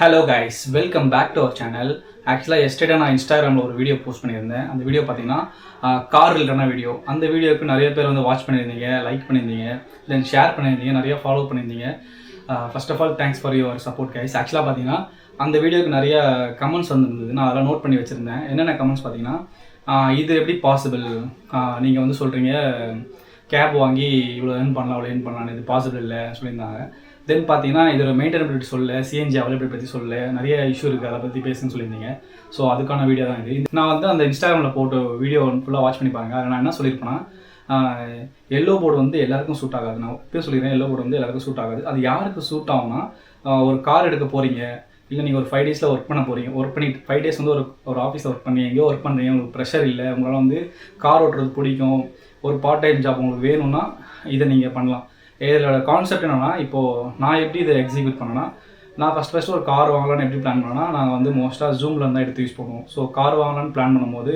Hello guys, welcome back to our channel. ஆக்சுவலாக yesterday நான் இன்ஸ்டாகிராமில் ஒரு வீடியோ போஸ்ட் பண்ணியிருந்தேன். அந்த வீடியோ பார்த்தீங்கன்னா கார் ரிலேட்டடான வீடியோ. அந்த வீடியோவுக்கு நிறைய பேர் வந்து வாட்ச் பண்ணியிருந்தீங்க, லைக் பண்ணியிருந்தீங்க, தென் ஷேர் பண்ணியிருந்தீங்க, நிறைய ஃபாலோ பண்ணியிருந்தீங்க. First of all thanks for your support guys. ஆக்சுவலாக பார்த்தீங்கன்னா அந்த வீடியோக்கு நிறைய கமெண்ட்ஸ் வந்துருந்தது. நான் அதெல்லாம் நோட் பண்ணி வச்சுருந்தேன். என்னென்ன கமெண்ட்ஸ் பார்த்தீங்கன்னா, இது எப்படி பாசிபிள், நீங்கள் வந்து சொல்கிறீங்க கேப் வாங்கி இவ்வளோ ஏர்ன் பண்ணலாம் அவ்வளோ ஏர்ன் பண்ணலாம், இது பாசிபிள் இல்லை சொல்லியிருந்தாங்க. தென் பார்த்தீங்கன்னா இதோட மெயின்டெனபிலிட்டி சொல்ல, சிஎன்ஜி அவைலபிலிட்டி பற்றி சொல்ல, நிறைய இஷ்யூ இருக்குது, அதை பற்றி பேசுன்னு சொல்லியிருந்தீங்க. ஸோ அதுக்கான வீடியோ தான் இது. நான் வந்து அந்த இன்ஸ்டாகிராமில் போட்டு வீடியோ ஃபுல்லாக வாட்ச் பண்ணி பாருங்கள். அதில் நான் என்ன சொல்லியிருப்பேன்னா, எல்லோ போர்டு வந்து எல்லாருக்கும் சூட் ஆகாது. நான் இப்போயே சொல்லிடுறேன், எல்லோ போர்டு வந்து எல்லாருக்கும் சூட் ஆகாது. அது யாருக்கு சூட் ஆகும்னா, ஒரு கார் எடுக்க போகிறீங்க, இல்லை நீங்கள் ஒரு 5 டேஸில் ஒர்க் பண்ண போகிறீங்க, ஒர்க் பண்ணி 5 டேஸ் வந்து ஒரு ஆஃபீஸில் ஒர்க் பண்ணி எங்கேயோ ஒர்க் பண்ணுறீங்க, உங்களுக்கு ப்ரெஷர் இல்லை, உங்களால் வந்து கார் ஓட்டுறது பிடிக்கும், ஒரு பார்ட் டைம் ஜாப் உங்களுக்கு வேணும்னா இதை நீங்கள் பண்ணலாம். இதோட கான்செப்ட் என்னென்னா, இப்போது நான் எப்படி இதை எக்ஸிக்யூட் பண்ணேன்னா, நான் ஃபஸ்ட்டு ஒரு கார் வாங்கலான்னு எப்படி பிளான் பண்ணேன்னா, நாங்கள் வந்து மோஸ்ட்டாக ஜூமில் இருந்தால் எடுத்து யூஸ் பண்ணுவோம். ஸோ கார் வாங்கலான்னு பிளான் பண்ணும்போது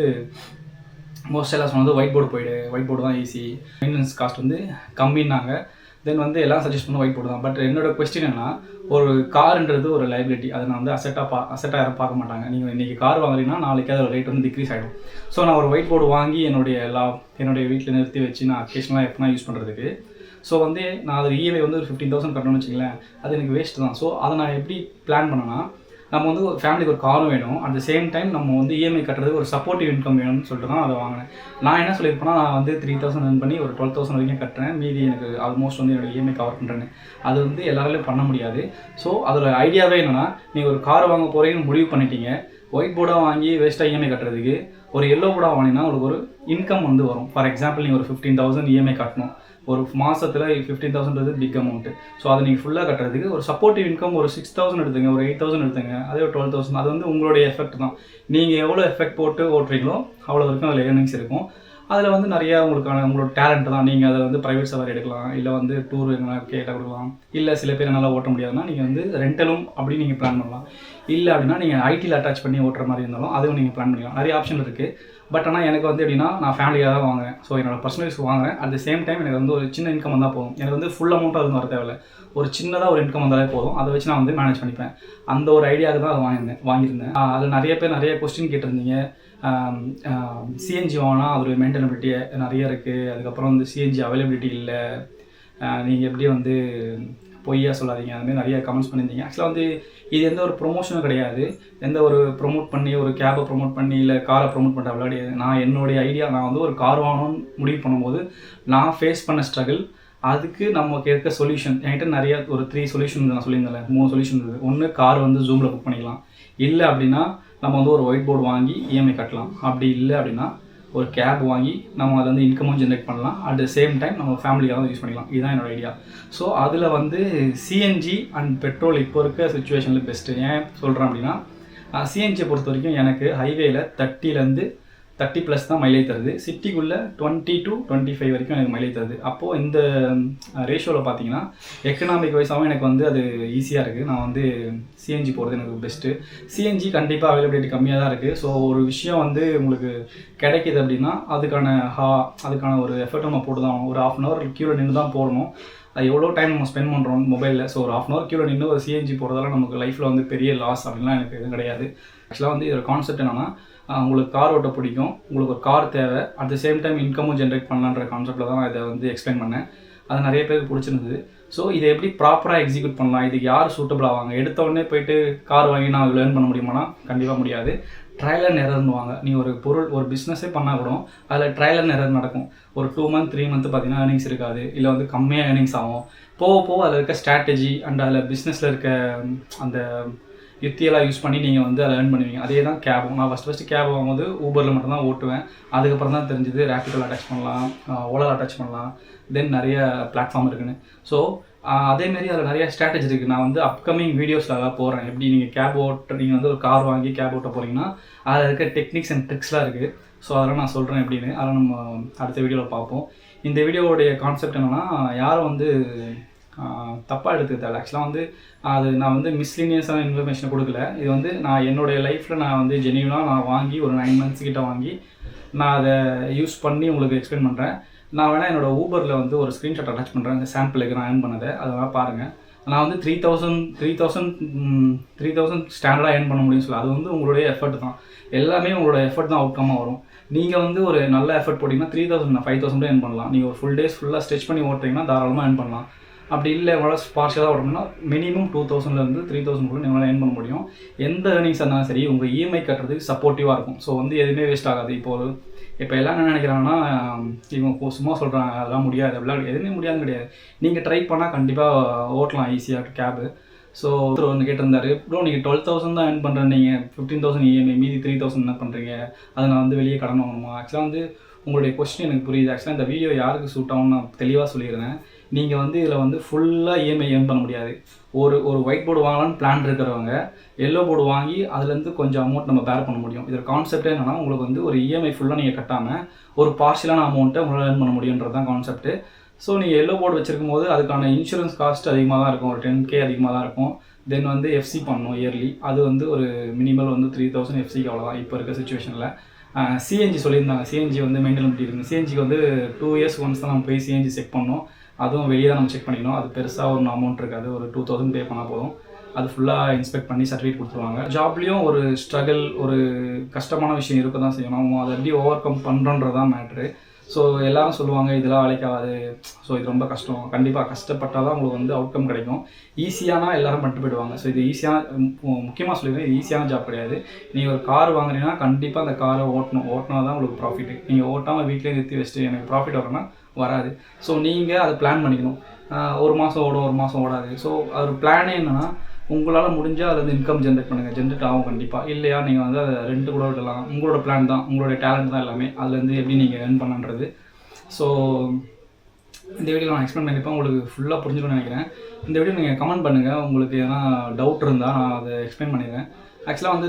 மோஸ்ட் எல்லாம் சொன்னது ஒயிட் போர்டு தான் ஈஸி, மெயின்டெனன்ஸ் காஸ்ட் வந்து கம்மின்னாங்க. தென் வந்து எல்லாம் சஜஸ்ட் பண்ண ஒயிட் போர்டு தான். பட் என்னோட கொஸ்டின் என்னன்னா, ஒரு காருன்றது ஒரு லைபிலிட்டி, அதை நான் வந்து அசெட்டாக யாரும் பார்க்க மாட்டாங்க. நீங்கள் இன்றைக்கி கார் வாங்குறீங்கன்னா நாளைக்கு அதோட ரேட் வந்து டிக்ரீஸ் ஆகிடும். ஸோ நான் ஒரு ஒயிட் போர்டு வாங்கி என்னுடைய வீட்டில் நிறுத்தி வச்சு நான் அக்கேஷனலாக எப்போனா யூஸ் பண்ணுறதுக்கு. ஸோ வந்து நான் அது இஎம்ஐ வந்து ஒரு 15,000 கட்டணும்னு வச்சுங்களேன், அது எனக்கு வேஸ்ட் தான். ஸோ அதை நான் எப்படி பிளான் பண்ணேன்னா, நம்ம வந்து ஒரு ஃபேமிலிக்கு ஒரு காரும் வேணும், அட் த சேம் டைம் நம்ம வந்து இஎம்ஐ கட்டுறதுக்கு ஒரு சப்போர்ட்டிவ் இன்கம் வேணும்னு சொல்லிட்டு தான் அதை வாங்கினேன். நான் என்ன சொல்லியிருப்பேன்னா, நான் வந்து 3,000 earn பண்ணி ஒரு 12,000 வரைக்கும் கட்டுறேன், மீதி எனக்கு ஆல்மோஸ்ட் வந்து என்னோட இஎம்ஐ கவர் பண்ணுறேன்னு. அது வந்து எல்லாராலையும் பண்ண முடியாது. ஸோ அதோட ஐடியாவே என்னென்னா, நீங்கள் ஒரு கார் வாங்க போகிறீங்கன்னு முடிவு பண்ணிட்டீங்க, ஒயிட் போர்டாக வாங்கி வேஸ்ட்டாக இஎம்ஐ கட்டுறதுக்கு ஒரு எல்லோ போர்டாக வாங்கினா உங்களுக்கு ஒரு இன்கம் வந்து வரும். ஃபார் எக்ஸாம்பிள், நீங்கள் ஒரு 15,000 இஎம்ஐ கட்டணும், ஒரு மாதத்தில் 15,000ன்றது பிக் அமௌண்ட்டு. ஸோ அதை நீங்கள் ஃபுல்லாக கட்டுறதுக்கு ஒரு சப்போர்ட்டிவ் இன்கம் ஒரு 6,000 எடுத்துங்க, ஒரு 8,000 எடுத்துங்க, அதே ஒரு 12,000. அது வந்து உங்களுடைய எஃபெக்ட் தான். நீங்கள் எவ்வளோ எஃபெக்ட் போட்டு ஓட்டுறீங்களோ அவ்வளோ வரைக்கும் அதில் ஏர்னிங்ஸ் இருக்கும். அதில் வந்து நிறையா உங்களோட டேலண்ட் தான். நீங்கள் அதை வந்து ப்ரைவேட் சவாரி எடுக்கலாம், இல்லை வந்து டூர் எங்கன்னா கேட்டால் கொடுக்கலாம், இல்லை சில பேர் என்னால் ஓட்ட முடியாதுன்னா நீங்கள் வந்து ரெண்டலும் அப்படி நீங்கள் பிளான் பண்ணலாம். இல்லை அப்படின்னா நீங்கள் ஐடியில் அட்டாச் பண்ணி ஓட்டுற மாதிரி இருந்தாலும் அதுவும் நீங்கள் பிளான் பண்ணிக்கலாம். நிறைய ஆப்ஷன் இருக்குது. பட் ஆனால் எனக்கு வந்து எப்படின்னா, நான் ஃபேமிலியாக தான் வாங்குறேன். ஸோ என்னோட பர்சனல் யூஸ் வாங்குறேன். அட் த சேம் டைம் எனக்கு வந்து ஒரு சின்ன இன்கம் வந்தால் போதும். எனக்கு வந்து ஃபுல் அமௌண்ட்டாக அது வர தேவையில்லை, ஒரு சின்னதாக ஒரு இன்கம் வந்தாலே போதும். அதை வச்சு நான் வந்து மேனேஜ் பண்ணிப்பேன். அந்த ஒரு ஐடியாவுக்கு தான் அதை வாங்கியிருந்தேன். அதில் நிறைய பேர் நிறைய கொஸ்டின் கேட்டிருந்தீங்க. சிஎன்ஜி வாங்கினா அதோடைய மெயின்டெனபிலிட்டி நிறைய இருக்குது, அதுக்கப்புறம் வந்து சிஎன்ஜி அவைலபிலிட்டி இல்லை, நீங்கள் எப்படி வந்து பொய்யா சொல்லாதீங்க, அதுமாதிரி நிறைய கமெண்ட்ஸ் பண்ணியிருந்தீங்க. ஆக்சுவலாக வந்து இது எந்த ஒரு ப்ரொமோஷனும் கிடையாது. எந்த ஒரு ப்ரொமோட் பண்ணி ஒரு கேபை ப்ரொமோட் பண்ணி இல்லை காரை ப்ரொமோட் பண்ணுற விளையாடியாது. நான் என்னுடைய ஐடியா, நான் வந்து ஒரு கார் வாங்கணும்னு முடிவு பண்ணும்போது நான் ஃபேஸ் பண்ண ஸ்ட்ரகிள், அதுக்கு நமக்கு இருக்க சொல்யூஷன். என்கிட்ட நிறைய ஒரு 3 சொல்யூஷன் நான் சொல்லியிருந்தேன், 3 சொல்யூஷன் இருக்குது. ஒன்று, கார் வந்து ஜூமில் புக் பண்ணிக்கலாம். இல்லை அப்படின்னா நம்ம வந்து ஒரு ஒயிட் போர்டு வாங்கி இஎம்ஐ கட்டலாம். அப்படி இல்லை அப்படின்னா ஒரு கேப் வாங்கி நம்ம அதில் வந்து இன்கமும் ஜென்ரேட் பண்ணலாம். அட் த சேம் டைம் நம்ம ஃபேமிலியாக தான் யூஸ் பண்ணிக்கலாம். இதுதான் என்னோட ஐடியா. ஸோ அதில் வந்து சிஎன்ஜி அண்ட் பெட்ரோல் இப்போ இருக்க சுச்சுவேஷனில் பெஸ்ட்டு. ஏன் சொல்கிறேன் அப்படின்னா, சிஎன்ஜியை பொறுத்த வரைக்கும் எனக்கு ஹைவேயில் 30+ தான் மைலேஜ் தருது. சிட்டிக்குள்ளே 20 to 25 வரைக்கும் எனக்கு மைலேஜ் தருது. அப்போது இந்த ரேஷியோவில் பார்த்தீங்கன்னா எக்கனாமிக் வைஸாகவும் எனக்கு வந்து அது ஈஸியாக இருக்குது. நான் வந்து சிஎன்ஜி போகிறது எனக்கு பெஸ்ட்டு. சிஎன்ஜி கண்டிப்பாக அவைலபிலிட்டி கம்மியாக தான் இருக்குது. ஸோ ஒரு விஷயம் வந்து உங்களுக்கு கிடைக்கிது அப்படின்னா அதுக்கான ஒரு எஃபர்ட் நம்ம போட்டு தான், ஒரு 1/2 hour க்யூவில் நின்று தான் போடணும். அது எவ்வளோ டைம் நம்ம ஸ்பெண்ட் பண்ணுறோம் மொபைலில். ஸோ ஒரு 1/2 hour க்யூவில் நின்று ஒரு சிஎன்ஜி போடுறதால நமக்கு லைஃப்பில் வந்து பெரிய லாஸ் அப்படின்லாம் எனக்கு எதுவும் கிடையாது. ஆக்சுவலாக வந்து இதோட கான்செப்ட் என்னென்னா, உங்களுக்கு கார் ஓட்ட பிடிக்கும், உங்களுக்கு ஒரு கார் தேவை, அட் த சேம் டைம் இன்கமும் ஜென்ரேட் பண்ணலான்ற கான்செப்டில் தான் நான் இதை வந்து எக்ஸ்பிளைன் பண்ணேன். அது நிறைய பேருக்கு பிடிச்சிருந்தது. ஸோ இதை எப்படி ப்ராப்பராக எக்ஸிக்யூட் பண்ணலாம், இதுக்கு யார் சூட்டபிள் ஆவாங்க. எடுத்த உடனே போயிட்டு கார் வாங்கி நான் இவ்வளோ ஏர்ன் பண்ண முடியுமானா கண்டிப்பாக முடியாது. ட்ரையல் அண்ட் எரர்னுவாங்க. நீங்கள் ஒரு பிஸ்னஸே பண்ணால் கூட அதில் ட்ரையல் அண்ட் எரர் நடக்கும். ஒரு 2 month 3 month பார்த்தீங்கன்னா ஏர்னிங்ஸ் இருக்காது, இல்லை வந்து கம்மியாக ஏர்னிங்ஸ் ஆகும். போக அதில் இருக்க ஸ்ட்ராட்டஜி அண்ட் அதில் பிஸ்னஸில் இருக்க அந்த யுத்தியெல்லாம் யூஸ் பண்ணி நீங்கள் வந்து அதை ஏர்ன் பண்ணுவீங்க. அதே தான் கேபும். நான் ஃபஸ்ட்டு கேப் வாங்கும்போது ஊபரில் மட்டும்தான் ஓட்டுவேன். அதுக்கப்புறம் தான் தெரிஞ்சுது ரேப்பிடோவில் அட்டாச் பண்ணலாம், ஓலாவில் அட்டாச் பண்ணலாம், தென் நிறைய பிளாட்ஃபார்ம் இருக்குன்னு. ஸோ அதேமாரி அதில் நிறைய ஸ்ட்ராட்டஜி இருக்குது. நான் வந்து அப்கமிங் வீடியோஸில் அதான் போடுறேன். எப்படி நீங்கள் வந்து ஒரு கார் வாங்கி கேப் ஓட்ட போகிறீங்கன்னா அதில் இருக்க டெக்னிக்ஸ் அண்ட் ட்ரிக்ஸ்லாம் இருக்குது. ஸோ அதெல்லாம் நான் சொல்கிறேன் எப்படின்னு. அதெல்லாம் நம்ம அடுத்த வீடியோவில் பார்ப்போம். இந்த வீடியோவுடைய கான்செப்ட் என்னென்னா, யாரும் வந்து தப்பாக எடுத்துக்கிட்டால். ஆக்சுவலாக வந்து அது நான் வந்து மிஸ்லீனியஸான இன்ஃபர்மேஷன் கொடுக்கல. இது வந்து நான் என்னுடைய லைஃப்பில் நான் வந்து ஜெனியூனாக நான் வாங்கி ஒரு 9 months கிட்ட வாங்கி நான் அதை யூஸ் பண்ணி உங்களுக்கு எக்ஸ்பிளைன் பண்ணுறேன். நான் வேணால் என்னோடய ஊபரில் வந்து ஒரு ஸ்க்ரீன்ஷாட் அட்டாச் பண்ணுறேன், இந்த சாம்பிளுக்கு நான் ஏர்ன் பண்ணதை, அதெல்லாம் பாருங்கள். நான் வந்து 3000 ஸ்டாண்டர்டாக ஏர்ன் பண்ண முடியும்னு சொல்லி, அது வந்து உங்களுடைய எஃபர்ட் தான். எல்லாமே உங்களோட எஃபர்ட் தான் அவுட்கமாக வரும். நீங்கள் வந்து ஒரு நல்ல எஃபர்ட் போட்டிங்கன்னா 3000 5000 ஏர்ன் பண்ணலாம். நீங்கள் ஒரு ஃபுல் டேஸ் ஃபுல்லாக ஸ்ட்ரெச் பண்ணி ஓட்டுறீங்கன்னா தாராளமாக ஏர்ன் பண்ணலாம். அப்படி இல்லை உங்களால் பார்ஷியலாக ஓட்டணும்னா மினிமம் 2000 3000 நீங்களால் ஏர்ன் பண்ண முடியும். எந்த ஏர்னிங்ஸ் இருந்தாலும் சரி உங்கள் இஎம்ஐ கட்டுறதுக்கு சப்போர்ட்டிவாக இருக்கும். ஸோ வந்து எதுவுமே வேஸ்ட் ஆகாது. இப்போ எல்லாம் என்ன நினைக்கிறாங்கன்னா, இவங்க சும்மா சொல்கிறாங்க அதெல்லாம் முடியாது, அப்படிலாம் எதுவுமே முடியாதுன்னு கிடையாது. நீங்கள் ட்ரை பண்ணால் கண்டிப்பாக ஓட்டலாம் ஈஸியாக கேபு. ஸோ ஒருத்தர் வந்து கேட்டிருந்தாரு, ப்ரோ நீங்கள் 12,000 தான் ஏர்ன் பண்ணுறேன், நீங்கள் 15,000 இஎம்ஐ மீதி 3,000 என்ன பண்ணுறீங்க, அதை நான் வந்து வெளியே கடன் வாங்கணுமா? ஆக்சுவலாக வந்து உங்களுடைய கொஸ்டின் எனக்கு புரியுது. ஆக்சுவலாக இந்த வீடியோ யாருக்கு சூட் ஆகும்னு நான் தெளிவாக சொல்லியிருந்தேன். நீங்கள் வந்து இதில் வந்து ஃபுல்லாக இஎம்ஐ ஏர்ன் பண்ண முடியாது. ஒரு ஒயிட் போர்டு வாங்கலான்னு பிளான் இருக்கிறவங்க எல்லோ போர்டு வாங்கி அதுலேருந்து கொஞ்சம் அமௌண்ட் நம்ம பேர் பண்ண முடியும். இதில் கான்செப்டே என்னென்னா, உங்களுக்கு வந்து ஒரு இஎம்ஐ ஃபுல்லாக நீங்கள் கட்டாமல் ஒரு பார்ஷியலான அமௌண்ட்டை உங்களால் ஏர்ன் பண்ண முடியுன்றது தான் கான்செப்ட்டு. ஸோ நீங்கள் எல்லோ போர்டு வச்சிருக்கும் போது அதுக்கான இன்சூரன்ஸ் காஸ்ட் அதிகமாக தான் இருக்கும், ஒரு 10K அதிகமாக தான் இருக்கும். தென் வந்து எஃப்சி பண்ணணும் இயர்லி, அது வந்து ஒரு மினிமல் வந்து 3000 எஃப்சிக்கு அவ்வளோதான் இப்போ இருக்க சுச்சுவேஷனில். சிஎன்ஜி சொல்லியிருந்தாங்க, சிஎன்ஜி வந்து மெயின்டைன் பண்ணி இருக்குது. சிஎன்ஜிக்கு வந்து 2 இயர்ஸ் ஒன்ஸ் தான் நம்ம போய் சிஎன்ஜி செக் பண்ணணும். அதுவும் வெளியே தான் நம்ம செக் பண்ணிக்கணும். அது பெருசாக ஒரு அமௌண்ட் இருக்காது, ஒரு 2000 பே பண்ணால் போதும். அது ஃபுல்லாக இன்ஸ்பெக்ட் பண்ணி சர்டிஃபிகேட் கொடுத்துருவாங்க. ஜாப்லேயும் ஒரு ஸ்ட்ரகிள், ஒரு கஷ்டமான விஷயம் இருக்க தான் செய்யணும். நம்ம அதை எப்படி ஓவர் கம் பண்ணுறோன்றது தான் மேட்ரு. ஸோ எல்லோரும் சொல்லுவாங்க இதெல்லாம் வேலைக்காகாது, ஸோ இது ரொம்ப கஷ்டம். கண்டிப்பாக கஷ்டப்பட்டால் தான் உங்களுக்கு வந்து அவுட்கம் கிடைக்கும். ஈஸியானா எல்லோரும் பண்ணிட்டு போயிடுவாங்க. ஸோ இது முக்கியமாக சொல்லிடுவேன், இது ஈஸியான ஜாப் கிடையாது. நீங்கள் ஒரு கார் வாங்குறீங்கன்னா கண்டிப்பாக அந்த காரை ஓட்டினா தான் உங்களுக்கு ப்ராஃபிட்டு. நீங்கள் ஓட்டாமல் வீட்டிலே நிறுத்தி வச்சுட்டு எனக்கு ப்ராஃபிட் வரணும்னா வராது. ஸோ நீங்கள் அதை பிளான் பண்ணிக்கணும். ஒரு மாதம் ஓடும், ஒரு மாதம் ஓடாது. ஸோ அது ஒரு பிளானே என்னென்னா, உங்களால் முடிஞ்சால் அது வந்து இன்கம் ஜென்ரேட் பண்ணுங்கள். ஜென்ரேட் ஆகும் கண்டிப்பாக. இல்லையா நீங்கள் வந்து அதை ரெண்டு கூட விடலாம். உங்களோட பிளான் தான், உங்களுடைய டேலண்ட் தான் எல்லாமே. அதுலேருந்து எப்படி நீங்கள் ஏர்ன் பண்ணன்றது. ஸோ இந்த வீடியோ நான் எக்ஸ்பிளைன் பண்ணியிருப்பேன், உங்களுக்கு ஃபுல்லாக புரிஞ்சுக்கணும்னு நினைக்கிறேன். இந்த வீடியோ நீங்கள் கமெண்ட் பண்ணுங்கள், உங்களுக்கு எதனா டவுட் இருந்தால் நான் அதை எக்ஸ்பிளைன் பண்ணிடுறேன். ஆக்சுவலாக வந்து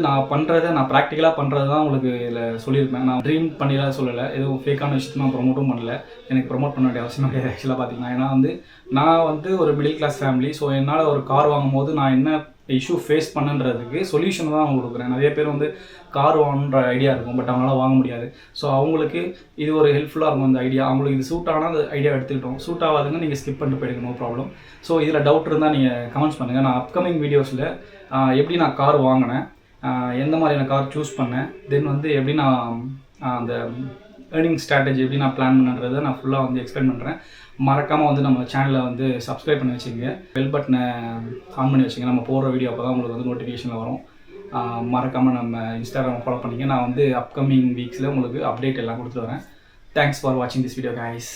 நான் ப்ராக்டிக்கலாக பண்ணுறது தான் உங்களுக்கு இதில் சொல்லியிருப்பேன். நான் ட்ரீம் பண்ணிலாம் சொல்லலை, எதுவும் ஃபேக்கான விஷயத்தை நான் ப்ரொமோட்டும் பண்ணல. எனக்கு ப்ரொமோட் பண்ண வேண்டிய அவசியம் கிடையாது ஆக்சுவலாக பார்த்தீங்கன்னா. ஏன்னா வந்து நான் வந்து ஒரு மிடில் கிளாஸ் ஃபேமிலி. ஸோ என்னால் ஒரு கார் வாங்கும்போது நான் என்ன இஷ்யூ ஃபேஸ் பண்ணுன்றதுக்கு சொல்யூஷன் தான் அவங்க கொடுக்குறேன். நிறைய பேர் வந்து கார் வாங்கணுன்ற ஐடியா இருக்கும், பட் அவங்களால வாங்க முடியாது. ஸோ அவங்களுக்கு இது ஒரு ஹெல்ப்ஃபுல்லாக இருக்கும் இந்த ஐடியா. அவங்களுக்கு இது சூட் ஆனால் அந்த ஐடியா எடுத்துக்கிட்டோம். சூட் ஆகாதுங்க நீங்கள் ஸ்கிப் பண்ணிட்டு போயிடுங்க, நோ ப்ராப்ளம். ஸோ இதில் டவுட் இருந்தால் நீங்கள் கமெண்ட்ஸ் பண்ணுங்கள். நான் அப்கமிங் வீடியோஸில் எப்படி நான் கார் வாங்கினேன், எந்த மாதிரியான கார் சூஸ் பண்ணேன், தென் வந்து எப்படி நான் அந்த ஏர்னிங் ஸ்ட்ராட்டஜி எப்படி நான் பிளான் பண்ணுறதை நான் ஃபுல்லாக வந்து எக்ஸ்பிளைன் பண்ணுறேன். மறக்காமல் வந்து நம்ம சேனலை வந்து சப்ஸ்கிரைப் பண்ணி வச்சுங்க, பெல் பட்டனை ஆன் பண்ணி வச்சுங்க. நம்ம போடுற வீடியோ அப்போ தான் உங்களுக்கு வந்து நோட்டிஃபிகேஷனில் வரும். மறக்காமல் நம்ம இன்ஸ்டாகிராம் ஃபாலோ பண்ணிங்க. நான் வந்து அப்கமிங் வீக்ஸில் உங்களுக்கு அப்டேட் எல்லாம் கொடுத்துட்டு வரேன். தேங்க்ஸ் ஃபார் வாட்சிங் திஸ் வீடியோ கைஸ்.